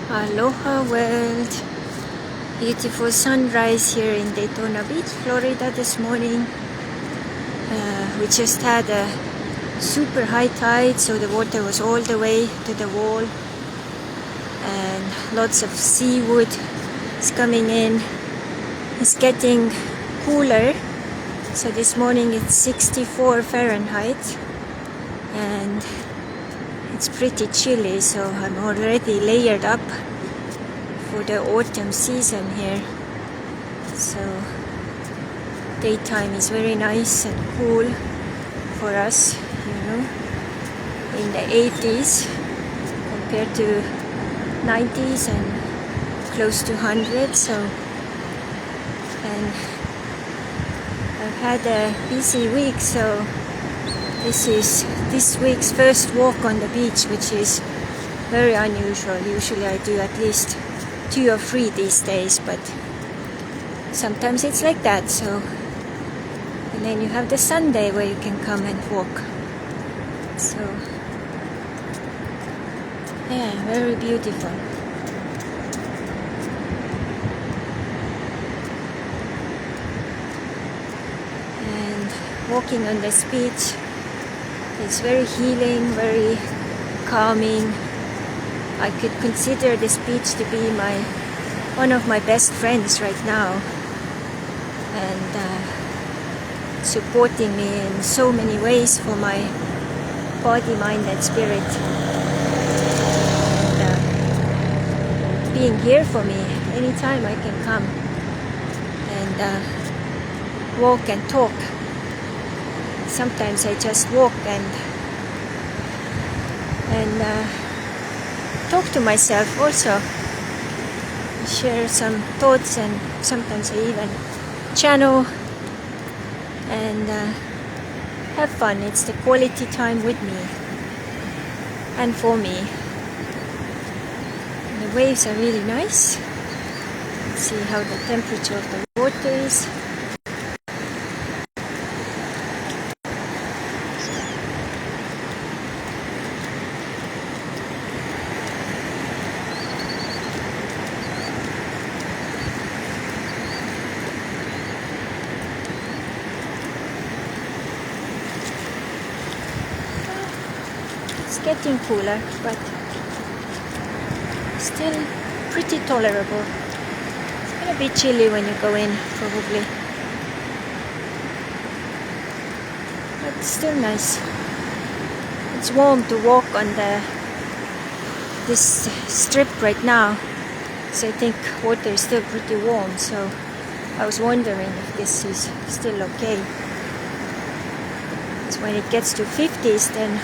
Aloha world. Beautiful sunrise here in Daytona Beach, Florida this morning. We just had a super high tide, so the water was all the way to the wall, and lots of seaweed is coming in. It's getting cooler, so this morning it's 64 Fahrenheit and it's pretty chilly, so I'm already layered up for the autumn season here. So daytime is very nice and cool for us, in the 80s compared to 90s and close to 100. So, and I've had a busy week, so this is this week's first walk on the beach, which is very unusual. Usually I do at least 2 or 3 these days, but sometimes it's like that. So, and then you have the Sunday where you can come and walk. So yeah, very beautiful. And walking on this beach, it's very healing, very calming. I could consider this beach to be one of my best friends right now, and supporting me in so many ways for my body, mind and spirit, and being here for me anytime I can come and walk and talk. Sometimes I just walk and talk to myself also, share some thoughts, and sometimes I even channel and have fun. It's the quality time with me and for me. And the waves are really nice. Let's see how the temperature of the water is. It's getting cooler, but still pretty tolerable. It's gonna be chilly when you go in, probably, but still nice. It's warm to walk on this strip right now, so I think water is still pretty warm. So I was wondering if this is still okay. So when it gets to 50s, then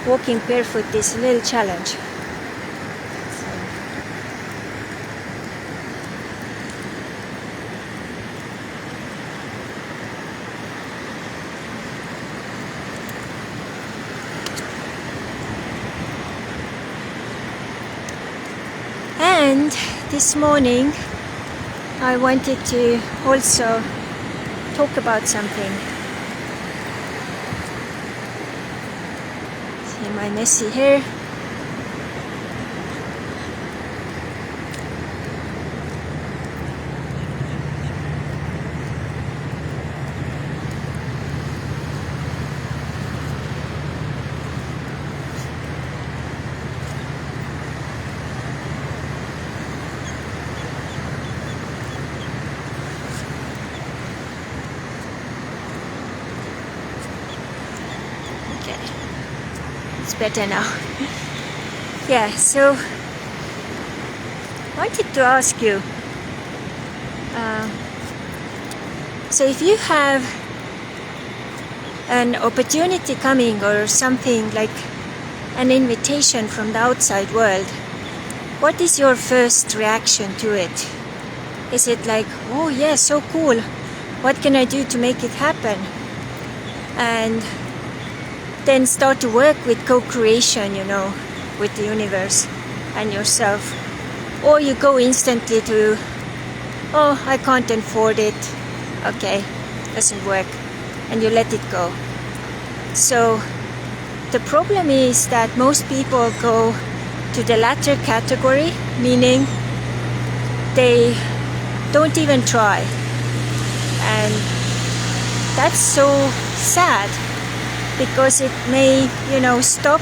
walking barefoot is a little challenge. And this morning I wanted to also talk about something. See my messy hair. It's better now. Yeah, so I wanted to ask you, so if you have an opportunity coming, or something like an invitation from the outside world, what is your first reaction to it? Is it like, oh yeah, so cool, what can I do to make it happen? And then start to work with co-creation, with the universe and yourself. Or you go instantly to, oh, I can't afford it, okay, doesn't work, and you let it go. So the problem is that most people go to the latter category, meaning they don't even try. And that's so sad, because it may, stop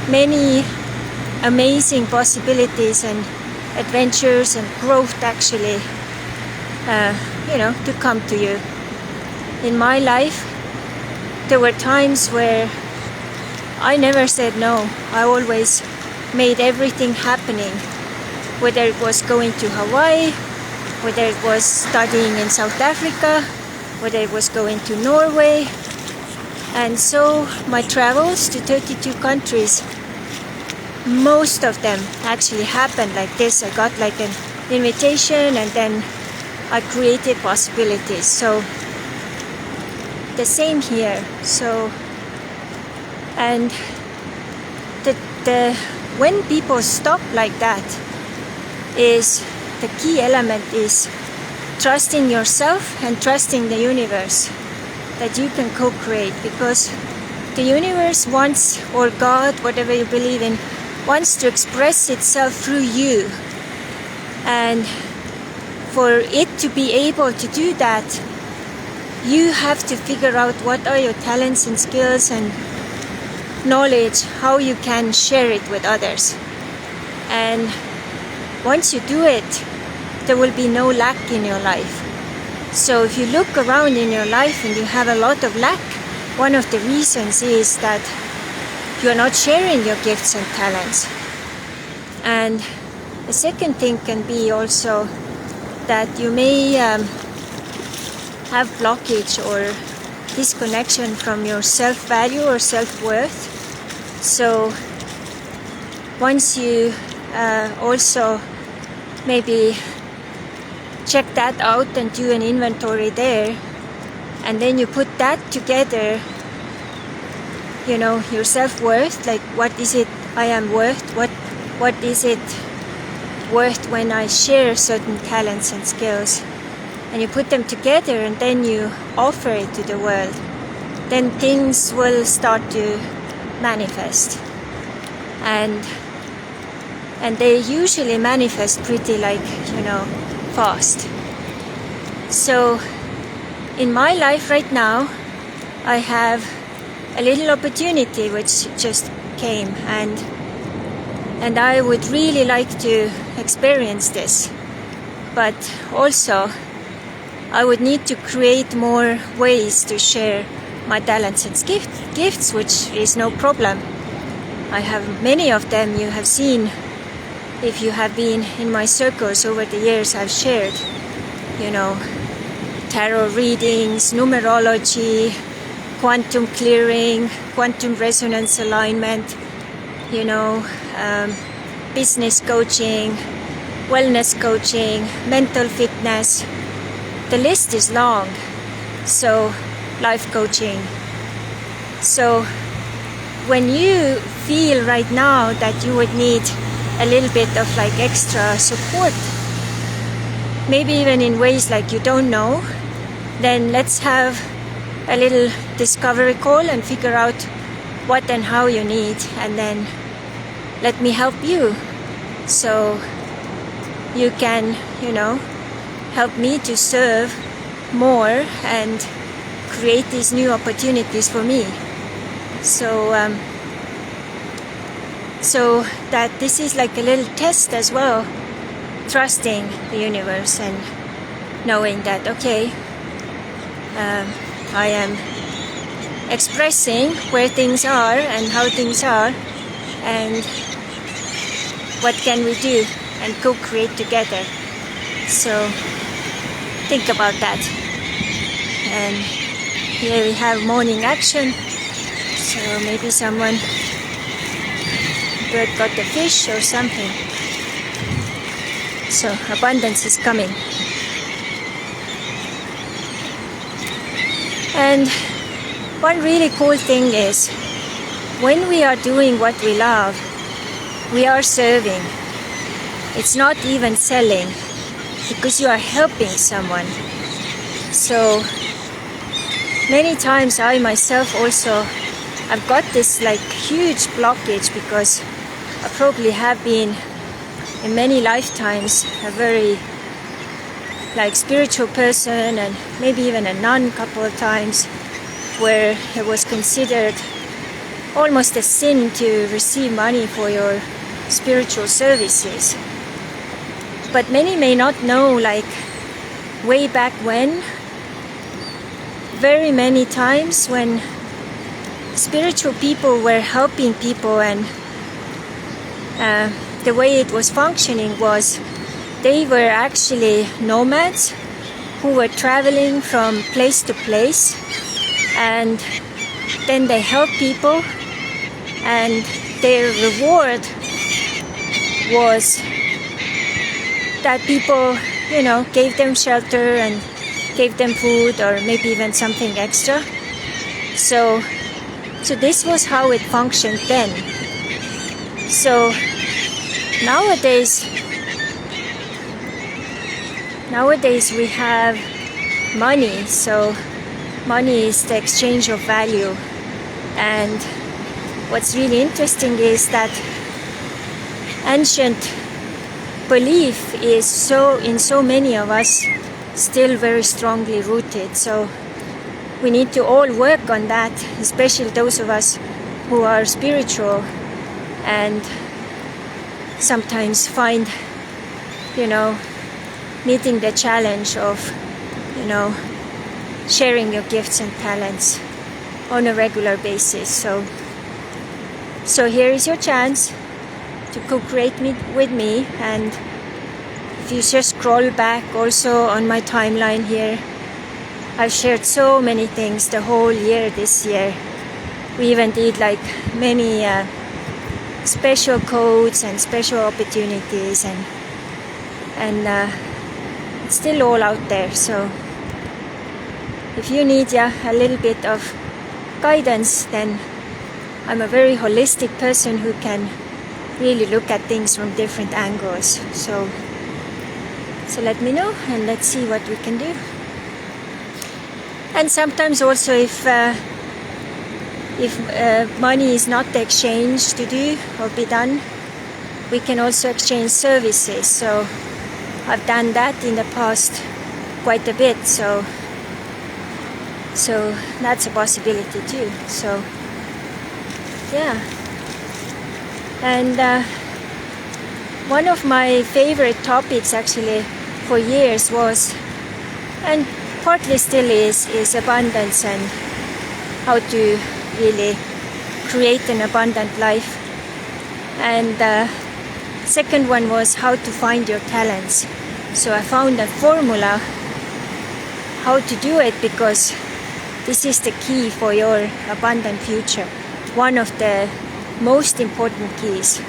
many amazing possibilities and adventures and growth actually, to come to you. In my life, there were times where I never said no. I always made everything happening, whether it was going to Hawaii, whether it was studying in South Africa, whether it was going to Norway. And so my travels to 32 countries, most of them actually happened like this. I got like an invitation and then I created possibilities. So the same here. So, and the when people stop like that, is the key element is trusting yourself and trusting the universe that you can co-create, because the universe wants, or God, whatever you believe in, wants to express itself through you. And for it to be able to do that, you have to figure out what are your talents and skills and knowledge, how you can share it with others. And once you do it, there will be no lack in your life. So if you look around in your life and you have a lot of lack, one of the reasons is that you're not sharing your gifts and talents. And the second thing can be also that you may have blockage or disconnection from your self-value or self-worth. So once you also maybe check that out and do an inventory there, and then you put that together, your self-worth, like what is it I am worth, what is it worth when I share certain talents and skills, and you put them together and then you offer it to the world, then things will start to manifest. And they usually manifest pretty fast. So in my life right now, I have a little opportunity which just came, and I would really like to experience this, but also I would need to create more ways to share my talents and gifts, which is no problem. I have many of them. You have seen, if you have been in my circles over the years, I've shared, tarot readings, numerology, quantum clearing, quantum resonance alignment, business coaching, wellness coaching, mental fitness. The list is long. So life coaching. So when you feel right now that you would need a little bit of extra support, maybe even in ways you don't know, then let's have a little discovery call and figure out what and how you need, and then let me help you so you can, help me to serve more and create these new opportunities for me. So so that this is like a little test as well, trusting the universe and knowing that, okay, I am expressing where things are and how things are, and what can we do and co-create together. So think about that. And here we have morning action. So maybe someone, bird got the fish or something. So abundance is coming. And one really cool thing is, when we are doing what we love, we are serving. It's not even selling, because you are helping someone. So many times I myself also, I've got this huge blockage, because I probably have been in many lifetimes a very spiritual person, and maybe even a nun a couple of times, where it was considered almost a sin to receive money for your spiritual services. But many may not know, way back when, very many times when spiritual people were helping people, and the way it was functioning was they were actually nomads who were traveling from place to place, and then they helped people, and their reward was that people, gave them shelter and gave them food, or maybe even something extra. So this was how it functioned then. So nowadays we have money. So money is the exchange of value. And what's really interesting is that ancient belief is in so many of us still very strongly rooted. So we need to all work on that, especially those of us who are spiritual and sometimes find, meeting the challenge of, sharing your gifts and talents on a regular basis. So here is your chance to co-create with me. And if you just scroll back also on my timeline here, I've shared so many things the whole year this year. We even did many special codes and special opportunities, and it's still all out there. So if you need a little bit of guidance, then I'm a very holistic person who can really look at things from different angles. So let me know, and let's see what we can do. And sometimes also, if money is not the exchange to do or be done, we can also exchange services. So I've done that in the past quite a bit. So that's a possibility too. So yeah. And one of my favorite topics actually for years was, and partly still is abundance, and how to really create an abundant life. And second one was how to find your talents. So I found a formula how to do it, because this is the key for your abundant future. One of the most important keys.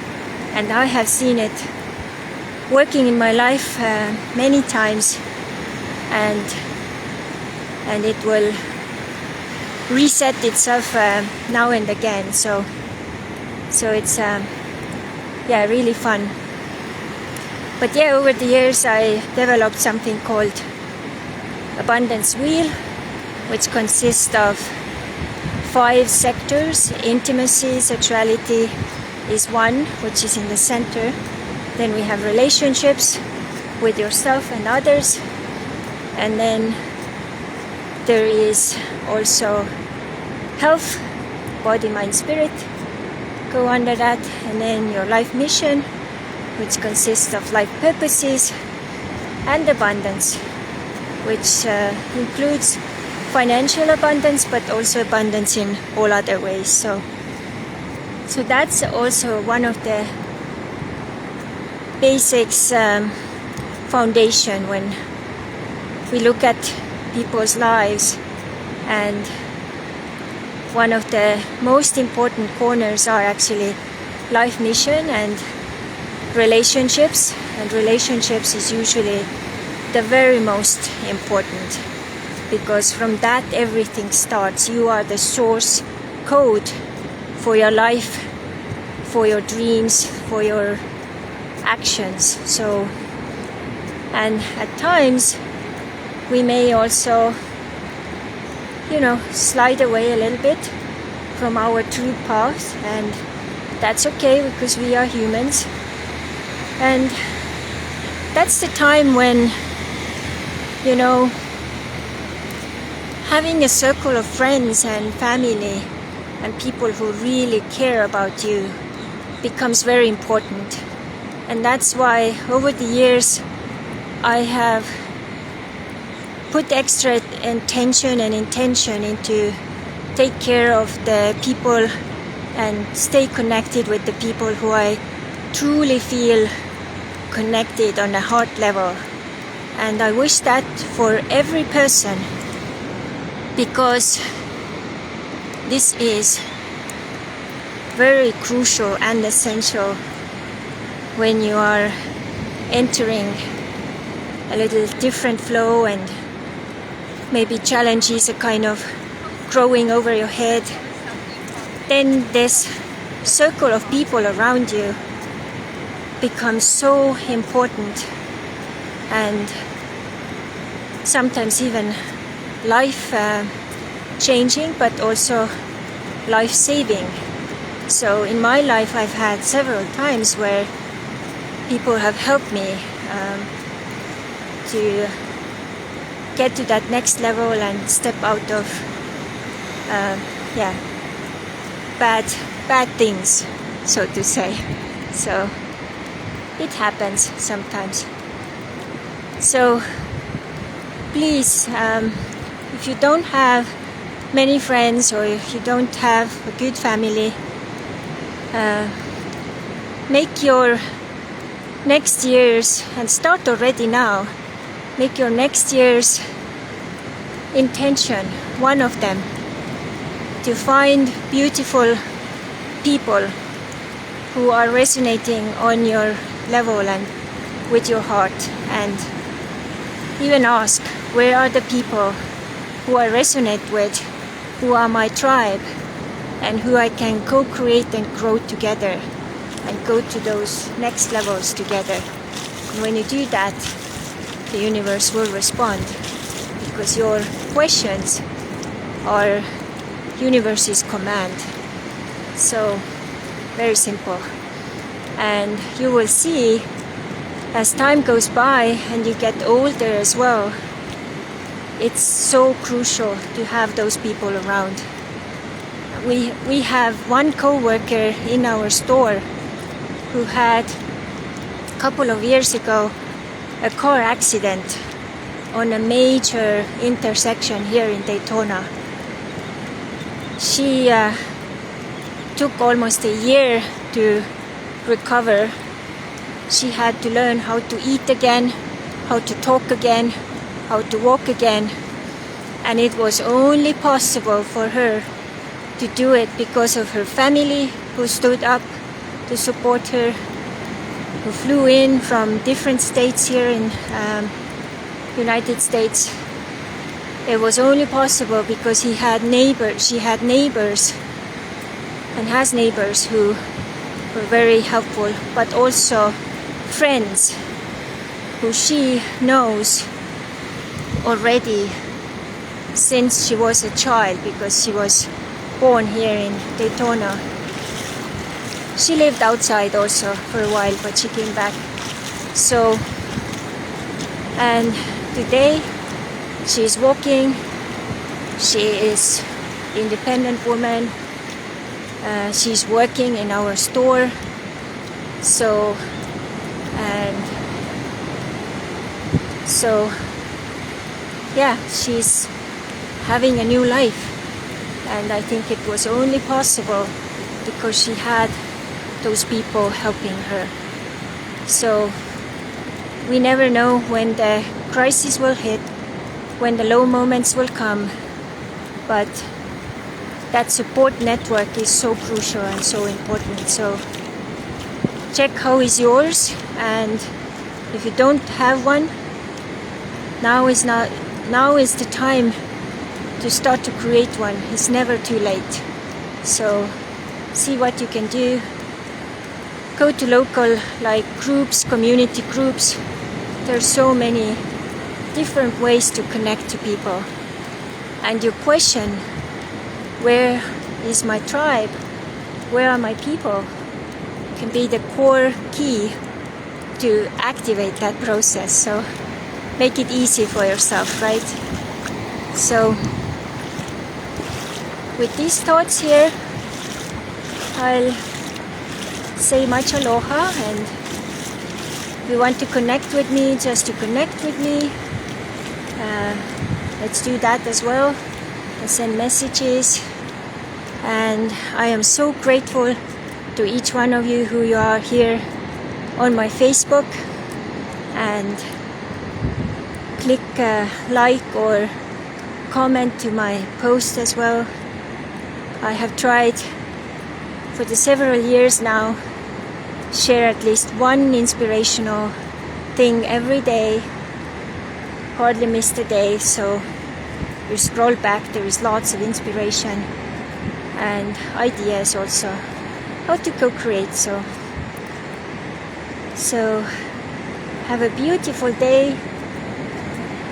And I have seen it working in my life many times, and it will reset itself now and again. So it's really fun. But over the years I developed something called Abundance Wheel, which consists of 5 sectors. Intimacy, sexuality is one, which is in the center. Then we have relationships with yourself and others, and then there is also health, body, mind, spirit go under that, and then your life mission, which consists of life purposes, and abundance, which includes financial abundance, but also abundance in all other ways. So that's also one of the basics, foundation when we look at people's lives. And one of the most important corners are actually life mission and relationships. And relationships is usually the very most important, because from that everything starts. You are the source code for your life, for your dreams, for your actions. So, and at times we may also, slide away a little bit from our true path, and that's okay because we are humans. And that's the time when, you know, having a circle of friends and family and people who really care about you becomes very important. And that's why over the years I have put extra intention into take care of the people and stay connected with the people who I truly feel connected on a heart level. And I wish that for every person, because this is very crucial and essential when you are entering a little different flow and maybe challenges are kind of growing over your head. Then this circle of people around you becomes so important, and sometimes even life changing, but also life saving. So in my life I've had several times where people have helped me to get to that next level and step out of bad things, so to say. So it happens sometimes. So please, if you don't have many friends or if you don't have a good family, make your next year's, and start already now, make your next year's intention, one of them, to find beautiful people who are resonating on your level and with your heart, and even ask, where are the people who I resonate with, who are my tribe, and who I can co-create and grow together and go to those next levels together. And when you do that, the universe will respond, because your questions are universe's command. So very simple. And you will see, as time goes by and you get older as well, it's so crucial to have those people around. We have one co-worker in our store who had a couple of years ago a car accident on a major intersection here in Daytona. She took almost a year to recover. She had to learn how to eat again, how to talk again, how to walk again, and it was only possible for her to do it because of her family who stood up to support her, who flew in from different states here in United States. It was only possible because she had neighbors and has neighbors who were very helpful, but also friends who she knows already since she was a child, because she was born here in Daytona. She lived outside also for a while, but she came back. So, and today she's walking, she is independent woman, she's working in our store. So yeah, she's having a new life, and I think it was only possible because she had those people helping her. So we never know when the crisis will hit, when the low moments will come, but that support network is so crucial and so important. So check how is yours, and if you don't have one, now is the time to start to create one. It's never too late. So see what you can do. Go to local groups, community groups. There's so many different ways to connect to people. And you question, where is my tribe? Where are my people? can be the core key to activate that process. So make it easy for yourself, right? So with these thoughts here, I'll say much aloha, and if you want to connect with me, just to connect with me, let's do that as well, and send messages. And I am so grateful to each one of you who are here on my Facebook, and click like or comment to my post as well. I have tried for the several years now share at least one inspirational thing every day, hardly missed a day. So you scroll back, there is lots of inspiration and ideas also how to co-create. So have a beautiful day,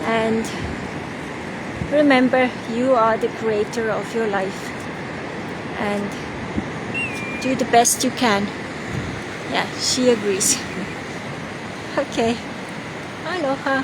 and remember, you are the creator of your life, and do the best you can. Yeah, she agrees. Okay, aloha.